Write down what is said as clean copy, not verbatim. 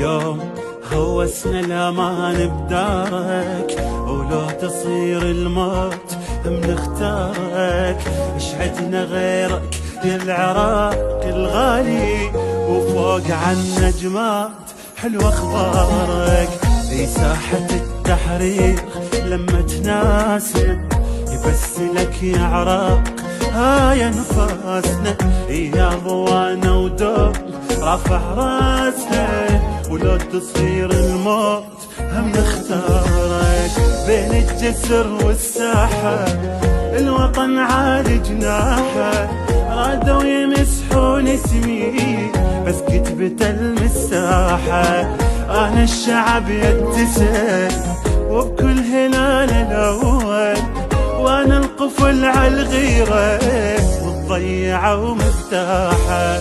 اليوم هوسنا الأمان بدارك، ولو تصير الموت بنختارك. ايش عدنا غيرك يا العراق الغالي، وفوق عالنجمات حلو اخبارك. في ساحة التحرير لما تناسب يبسلك يا عراق هاي انفاسنا. يا ضوانا ودوم رافع راسنا، ولو تصير الموت هم نختارك. بين الجسر والساحة الوطن عالي جناحه، رادوا يمسحون اسمي بس كتبت المساحة. انا الشعب يتسم وبكل هلال الاول، وانا القفل عالغيرة والضيعة ومفتاحه.